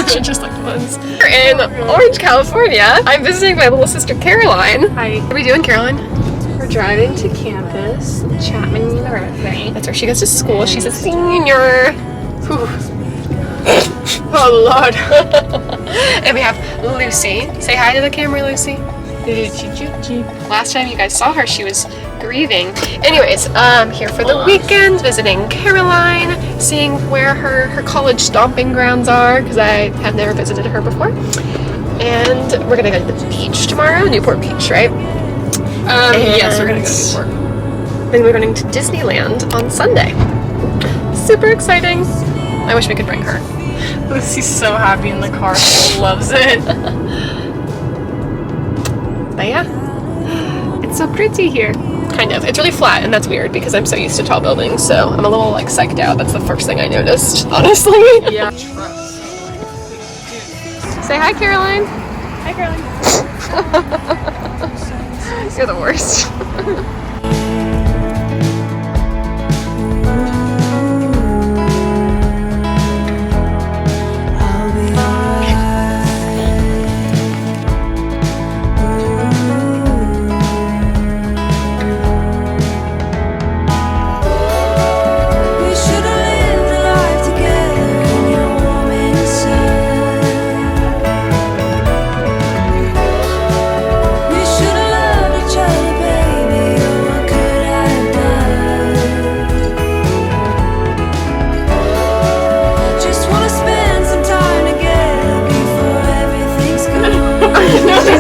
She just like the ones. We're in Orange, California. I'm visiting my little sister Caroline. Hi. What are we doing, Caroline? We're driving to campus, Chapman University. That's where she goes to school. She's a senior. Oh Lord. And we have Lucy. Say hi to the camera, Lucy. Last time you guys saw her, she was grieving. Anyways, here for the weekend, visiting Caroline, seeing where her college stomping grounds are, because I have never visited her before. And we're gonna go to the beach tomorrow, Newport Beach, right? Yes, we're gonna go to Newport. Then we're going to Disneyland on Sunday. Super exciting. I wish we could bring her. Lucy's so happy in the car. She loves it. But yeah, it's so pretty here. Kind of. It's really flat, and that's weird because I'm so used to tall buildings, so I'm a little like psyched out. That's the first thing I noticed, honestly. Yeah. Say hi, Caroline. Hi, Caroline. You're the worst.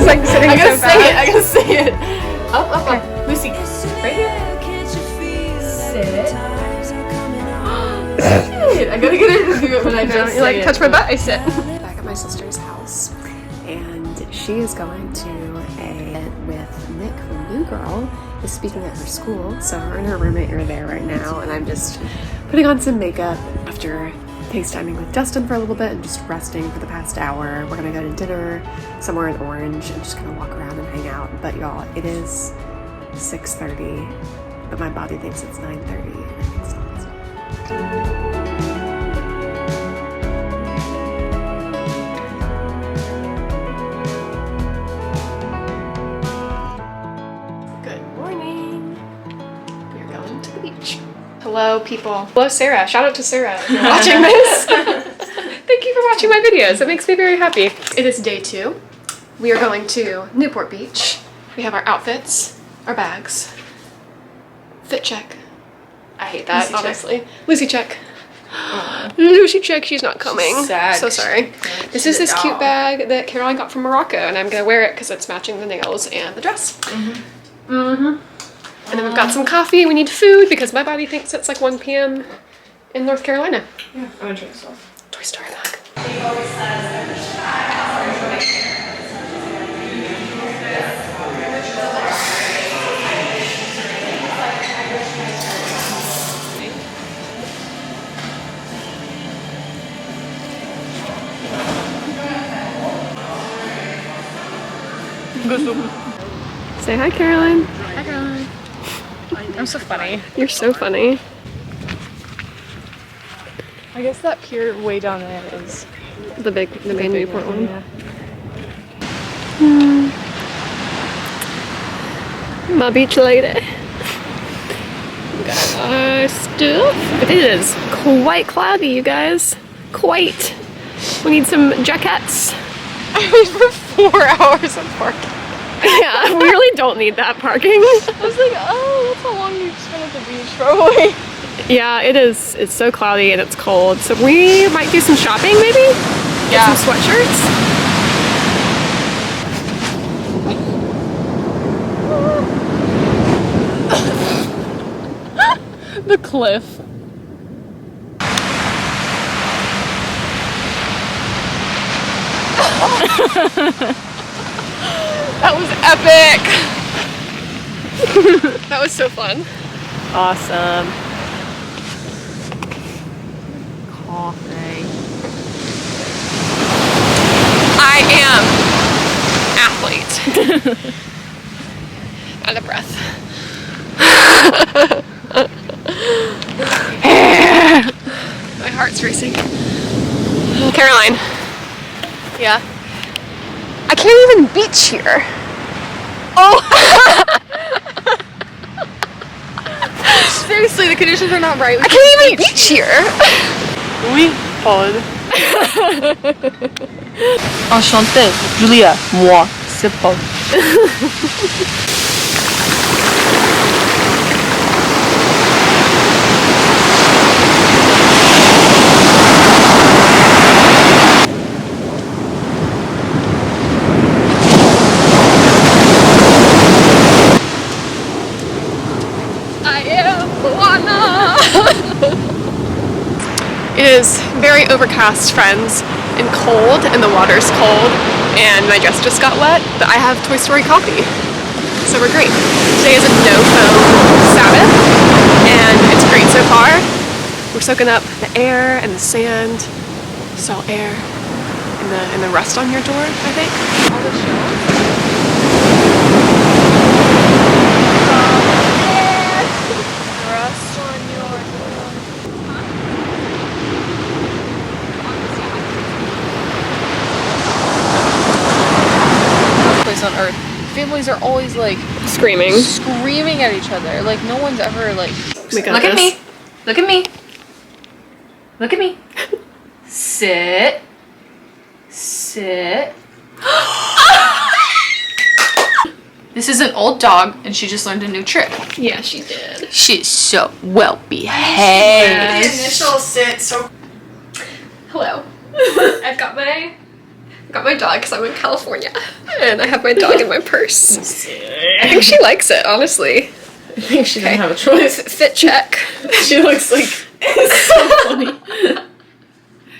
Like sitting I gotta so say fast. it. I gotta say it. Up. Lucy, right here. Sit. Shit, I gotta get her to do it when I just You like say touch it. my butt? I sit. Back at my sister's house, and she is going to a with Nick, the new girl, is speaking at her school. So her and her roommate are there right now, and I'm just putting on some makeup after FaceTiming with Justin for a little bit and just resting for the past hour. We're gonna go to dinner somewhere in Orange and just gonna walk around and hang out. But y'all, it is 6:30, but my body thinks it's 9:30, and I think so. Good morning. We are going to the beach. Hello, people. Hello, Sarah. Shout out to Sarah if you're watching this. Thank you for watching my videos. It makes me very happy. It is day 2. We are going to Newport Beach. We have our outfits, our bags. Fit check. I hate that, Lucy honestly. Lucy check. Lucy check, she's not coming. Sad. So sorry. This is this cute bag that Caroline got from Morocco, and I'm gonna wear it because it's matching the nails and the dress. And then we've got some coffee. We need food because my body thinks it's like 1 p.m. in North Carolina. Yeah, I'm gonna try this off. Toy Story bag. Say hi, Caroline. Hi, Caroline. I'm so funny. You're so funny. I guess that pier way down there is The main Newport one. Yeah. My beach lady. We got our stuff. But it is quite cloudy, you guys. Quite. We need some jackets. I waited for 4 hours of parking. Yeah, we really don't need that parking. I was like, oh, that's how long you spent at the beach, probably. Yeah, it is. It's so cloudy and it's cold. So we might do some shopping, maybe? Get some sweatshirts. The cliff. That was epic! That was so fun. Awesome. Coffee. I am athlete. Out of breath. My heart's racing. Caroline, Yeah. I can't even beach here. Oh! Seriously, the conditions are not right. I can't even beach here. Oui, Paul. Enchanté, Julia. Moi, c'est Paul. I am Moana. It is very overcast, friends, and cold, and the water's cold, and my dress just got wet, but I have Toy Story coffee, so we're great. Today is a no-phone Sabbath, and it's great so far. We're soaking up the air and the sand, salt air, and the rust on your door, I think. All the shells. On earth, families are always like Screaming at each other. Like no one's ever like. Look at me. Look at me. Look at me. Sit. Sit. This is an old dog, and she just learned a new trick. Yeah, she did. She's so well behaved. The initial sit. So. Hello. I've got my dog because I'm in California, and I have my dog in my purse. I think she likes it, honestly. I think she doesn't have a choice. Fit check. She looks like it's so funny.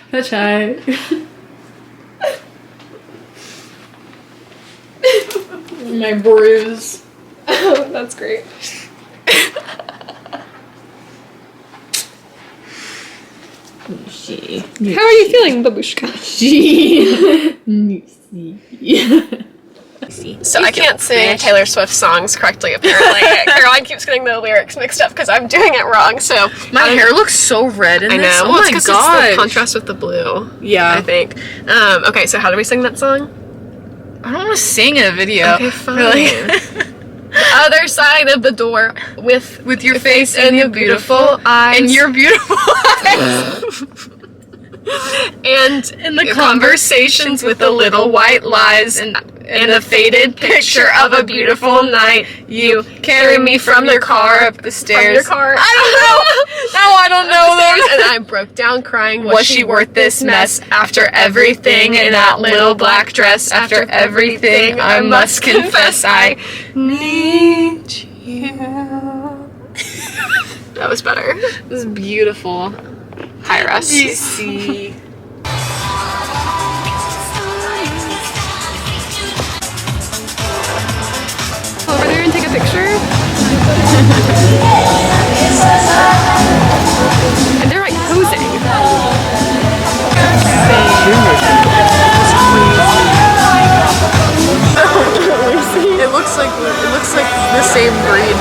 Touch hi. My bruise. Oh, that's great. How are you feeling, babushka? So I can't sing Taylor Swift songs correctly, apparently. Caroline keeps getting the lyrics mixed up because I'm doing it wrong, so... My hair looks so red in I this. know. Oh Well, my it's 'cause god. it's the contrast with the blue. Yeah. I think. Okay, so how do we sing that song? I don't want to sing in a video. Okay, fine. Really? Other side of the door with your face and your beautiful eyes. And your beautiful eyes. And In the conversations with the little white lies and the faded picture of a beautiful night, you carry me from your car up the stairs. From your car. I don't know. No, I don't know them. And I broke down crying. Was she worth this mess? After everything in that little black dress, after everything, I must confess I need you. That was better. This is beautiful. Hire us. You see. Over there and take a picture. And they're like posing. It looks like the same breed.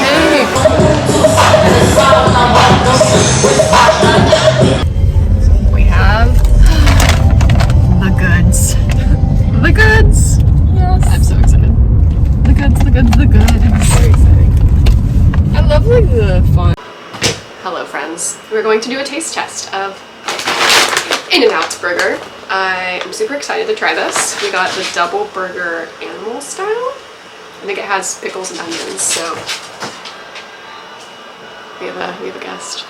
Hey. We have the goods. The goods. Yes. I'm so excited. The goods, the goods, the goods. Very exciting. I love like the font. Hello friends. We're going to do a taste test of In-N-Out's burger. I am super excited to try this. We got the double burger animal style. I think it has pickles and onions, so we have a guest.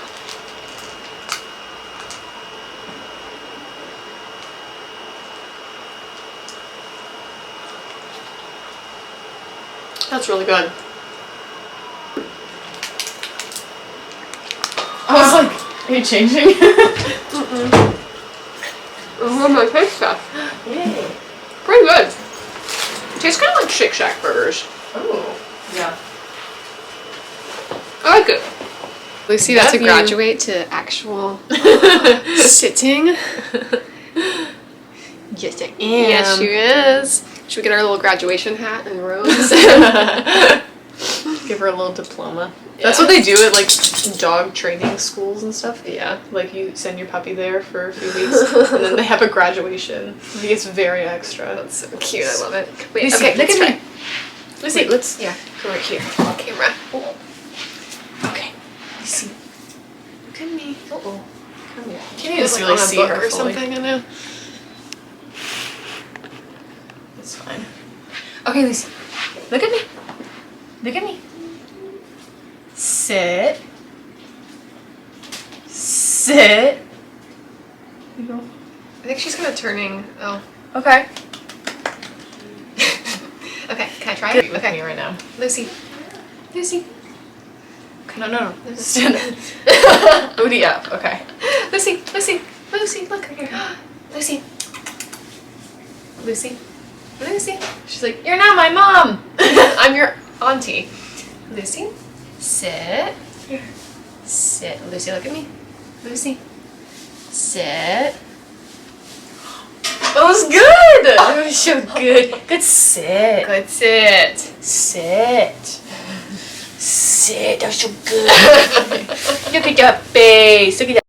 That's really good. I was like, are you changing? Oh my taste test. Yay. Pretty good. It tastes kind of like Shake Shack burgers. Oh. Yeah. I like it. Lucy about to Love you. graduate to actual sitting. Yes, I am. Yes, she is. Should we get our little graduation hat and robes? Give her a little diploma. That's what they do at like dog training schools and stuff. Yeah. Like you send your puppy there for a few weeks, and then they have a graduation. He gets very extra. That's so cute. I love it. Wait, Lucy, okay, look let's at try. me. Lucy, let's. Yeah. Go right here. Camera. Okay. Lucy, look at me. Oh. Come here. Can you just Like really on a see book her or fully? something? I know. It's fine. Okay, Lucy, look at me. Look at me. Sit. Sit. You go. I think she's kind of turning. Oh. Okay. Okay. Can I try Good it? with Okay. me right now. Lucy. Lucy. No. Booty up. Okay. Lucy. Lucy. Lucy. Look right here. Lucy. Lucy. Lucy. She's like, you're not my mom. I'm your auntie. Lucy. Sit. Sit. Lucy, look at me. Lucy. Sit. That was good. That was so good. Good sit. Good sit. Sit. Sit. That was so good. Look at that face. Look at